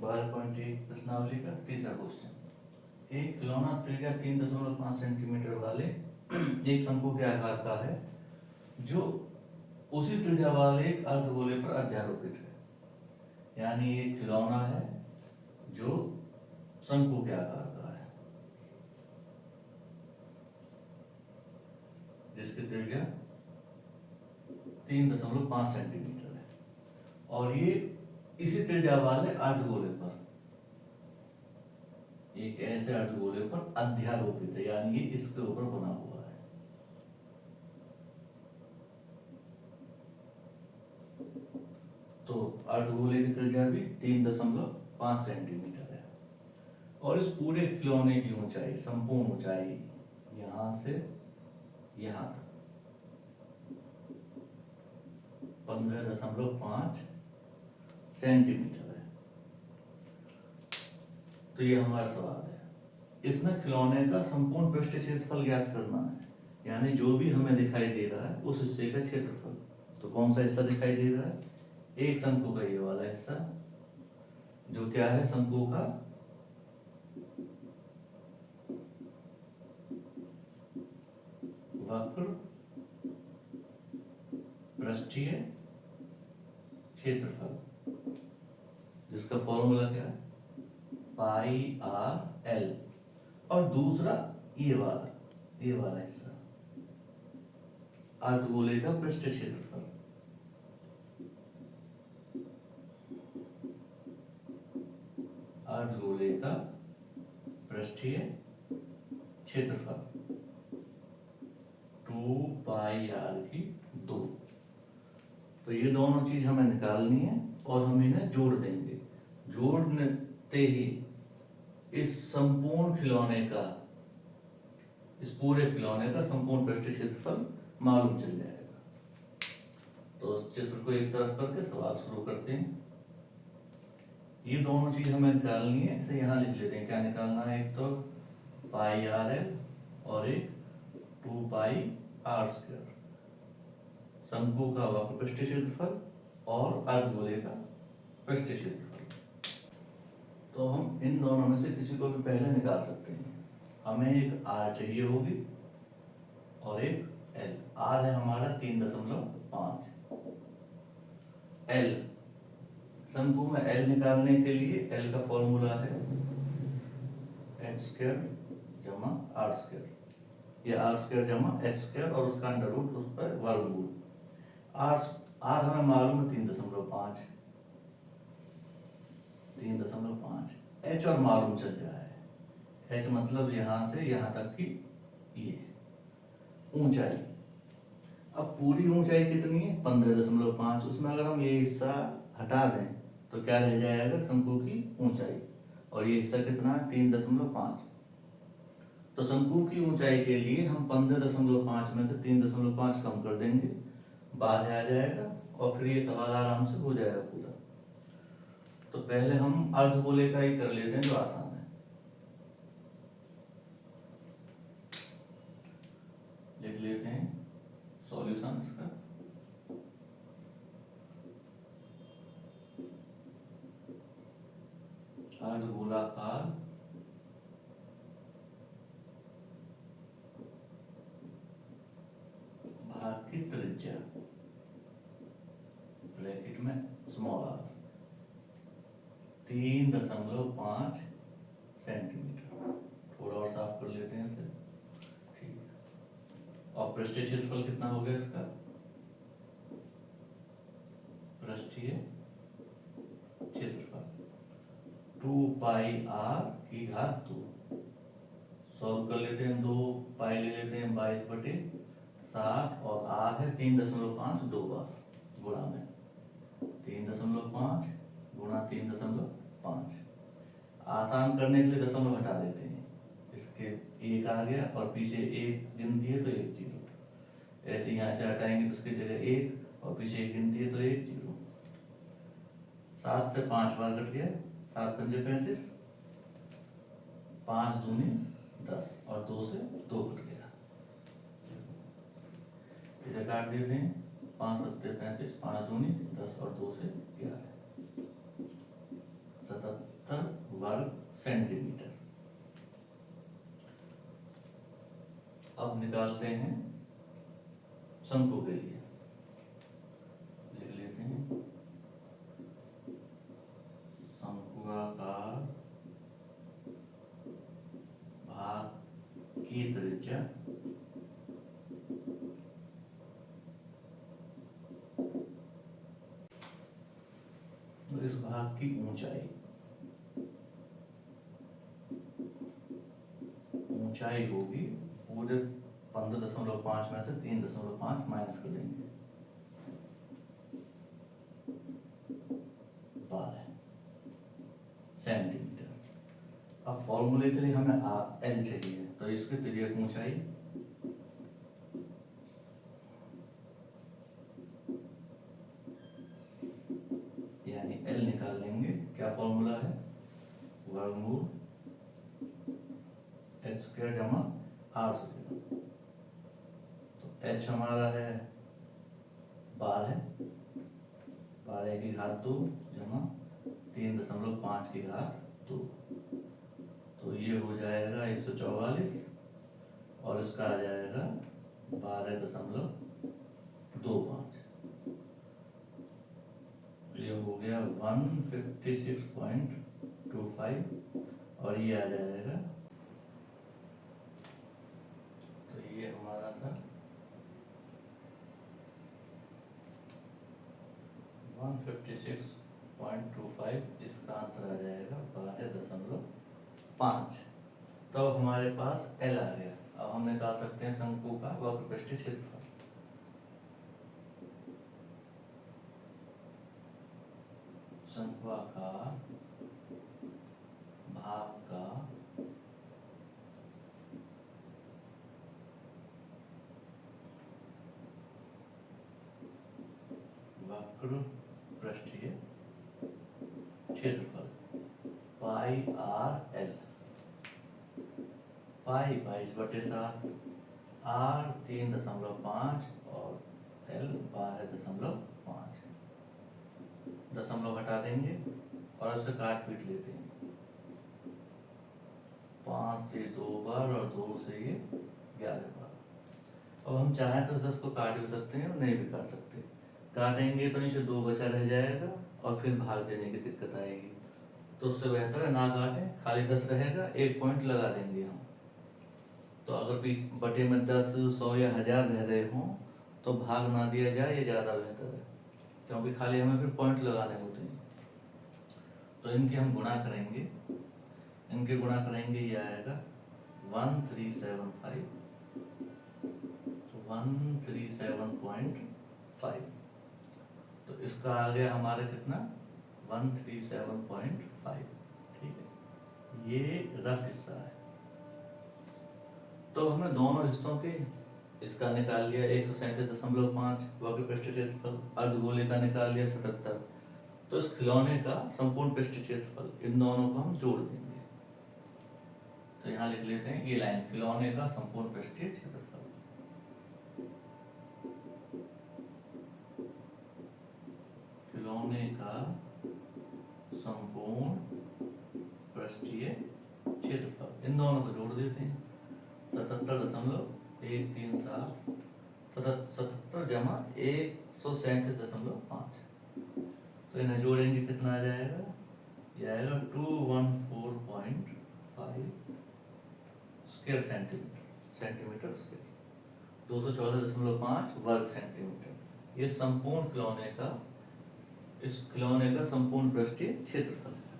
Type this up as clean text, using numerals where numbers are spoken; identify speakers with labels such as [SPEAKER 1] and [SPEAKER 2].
[SPEAKER 1] 12.1 प्रश्नावली का तीसरा क्वेश्चन। एक खिलौना त्रिज्या 3.5 सेंटीमीटर वाले एक शंकु के आकार का है जो उसी त्रिज्या वाले एक अर्धगोले पर अध्यारोपित है। यानी एक खिलौना है जो शंकु के आकार का है जिसकी त्रिज्या 3.5 सेंटीमीटर है और ये इसी त्रिज्या वाले अर्धगोले पर, एक ऐसे अर्धगोले पर अध्यारोपित है, यानी ये इसके ऊपर बना हुआ है। तो अर्धगोले की त्रिज्या भी 3.5 सेंटीमीटर है और इस पूरे खिलौने की ऊंचाई, संपूर्ण ऊंचाई यहां से यहां तक 15.5 सेंटीमीटर है। तो ये हमारा सवाल है। इसमें खिलौने का संपूर्ण पृष्ठ क्षेत्रफल ज्ञात करना है, यानी जो भी हमें दिखाई दे रहा है उस हिस्से का क्षेत्रफल। तो कौन सा हिस्सा दिखाई दे रहा है? एक शंकु का ये वाला हिस्सा जो क्या है, शंकु का वक्र पृष्ठीय क्षेत्रफल, जिसका फॉर्मूला क्या है, पाई आर एल। और दूसरा ये वाला हिस्सा अर्धगोले का पृष्ठ क्षेत्रफल, अर्धगोले का पृष्ठीय क्षेत्रफल 2 पाई आर की 2। तो ये दोनों चीज हमें निकालनी है और हम इन्हें जोड़ देंगे। जोड़ते ही इस संपूर्ण खिलौने का, इस पूरे खिलौने का संपूर्ण पृष्ठ क्षेत्रफल मालूम चल जाएगा। तो उस चित्र को एक तरफ करके सवाल शुरू करते हैं। ये दोनों चीज हमें निकालनी है, इसे यहाँ लिख लेते हैं। क्या निकालना है? एक तो पाई आर एल और एक 2 पाई आर स्क्वायर, शंकु का वक्र पृष्ठ क्षेत्रफल और अर्धगोले का पृष्ठ क्षेत्रफल। तो हम इन दोनों में से किसी को भी पहले निकाल सकते हैं। हमें एक आर चाहिए होगी और एक एल। आर है हमारा 3.5। एल, शंकु में एल निकालने के लिए एल का फॉर्मूला है एच स्क्वायर जमा आर स्क्वायर, या आर स्क्वायर जमा एच स्क्वायर और उसका अंडर रूट, उस पर वर्गमूल। आर हमें मालूम है 3.5, एच और मालूम चल जाए। एच मतलब यहां से यहां तक की ये ऊंचाई। अब पूरी ऊंचाई कितनी है? 15.5। उसमें अगर हम ये हिस्सा हटा दें तो क्या रह जाएगा? शंकु की ऊंचाई। और ये हिस्सा कितना है? 3.5। तो शंकु की ऊंचाई के लिए हम 15.5 में से 3.5 कम कर देंगे, बाहर आ जाएगा और फिर ये सवाल आराम से हो जाएगा पूरा। तो पहले हम अर्धगोले का ही कर लेते हैं जो आसान है। लिख लेते हैं सॉल्यूशन इसका। अर्धगोलाकार भाग की त्रिज्या ब्रैकेट में स्मॉल आर 3.5 सेंटीमीटर। थोड़ा और साफ कर लेते हैं इसे। ठीक। और पृष्ठीय क्षेत्रफल कितना हो गया इसका? पृष्ठीय क्षेत्रफल 2 पाई आर की घात 2। सॉल्व कर लेते हैं। 2 पाई ले लेते हैं 22/7 और आर है 3.5 दो बार गुणा में 3.5 गुणा 3.5। आसान करने के लिए दशमलव हटा देते हैं। इसके एक आ गया और पीछे एक गिनती है तो एक जीरो। ऐसे यहाँ से हटाएंगे तो उसकी जगह एक और पीछे एक गिनती है तो एक जीरो। 7 से 5 बार कट गया, 7 पंजे 35, 5 दूनी 10 और 2 से 2 कट गया। इसे काट देते हैं। 5 सत्ते 35, 5 दूनी 10 और 2 से 11। 77 वर्ग सेंटीमीटर। अब निकालते हैं शंकु के लिए, लिख लेते हैं शंक्वाकार भाग की त्रिज्या इस भाग की ऊंचाई होगी पूरे 15.5 में से 3.5 माइनस कर देंगे, 12 सेंटीमीटर। अब फॉर्मूले के लिए हमें एल चाहिए, तो इसकी तिर्यक ऊंचाई यानी एल निकाल लेंगे। क्या फॉर्मूला है? वर्गमूल h स्क्वायर जमा r स्क्वायर। तो h हमारा है 12 की घात 2 जमा 3.5 की घात 2, तो ये हो जाएगा 144 और इसका आ जाएगा 12.25, ये हो गया 156.25 और ये आ जाएगा, तो ये हमारा था 156.25, इसका आंसर आ जाएगा 12.5। तो हमारे पास एल आ गया। अब हम निकाल सकते हैं शंकु का वक्रपृष्ठीय क्षेत्रफल। शंक्वाकार भाग का वक्रपृष्ठीय क्षेत्रफल पाई आर एल। पाई 22/7, आर 3.5 और एल 12.5। दशमलव हटा देंगे और उसे काट पीट लेते हैं, 5 से 2 बार और 2 से ये 11 बार। अब हम चाहें तो 10 को काट भी सकते हैं और नहीं भी काट सकते। काटेंगे तो नीचे 2 बचा रह जाएगा और फिर भाग देने की दिक्कत आएगी, तो उससे बेहतर है ना काटें, खाली 10 रहेगा, 1 पॉइंट लगा देंगे हम। तो अगर भी बटे में 10, 100 या 1000 रह रहे हों तो भाग ना दिया जाए, ये ज़्यादा बेहतर है, क्योंकि खाली हमें फिर पॉइंट लगाने होते हैं। तो इनकी हम गुणा करेंगे, ये आएगा 1375, तो 137.5, तो इसका आ गया हमारा कितना 137.5। ठीक है, ये रफ हिस्सा है। तो हमने दोनों हिस्सों के इसका निकाल लिया 137.5 वक्रपृष्ठीय क्षेत्रफल, अर्धगोले का निकाल लिया 77। तो इस खिलौने का संपूर्ण पृष्ठीय क्षेत्रफल, इन दोनों को हम जोड़ देंगे। तो यहाँ लिख लेते हैं ये लाइन, खिलौने का संपूर्ण पृष्ठीय क्षेत्रफल। खिलौने का संपूर्ण पृष्ठीय क्षेत्रफल, इन दोनों को जोड़ देते हैं। 77.137 77 जमा 137.5, तो इन्हें जोड़ेंगे कितना आ जाएगा? ये आएगा 214.5 स्क्वायर सेंटीमीटर स्क्वायर, 214.5 वर्ग सेंटीमीटर। ये संपूर्ण खिलौने का, इस खिलौने का संपूर्ण पृष्ठीय क्षेत्रफल है।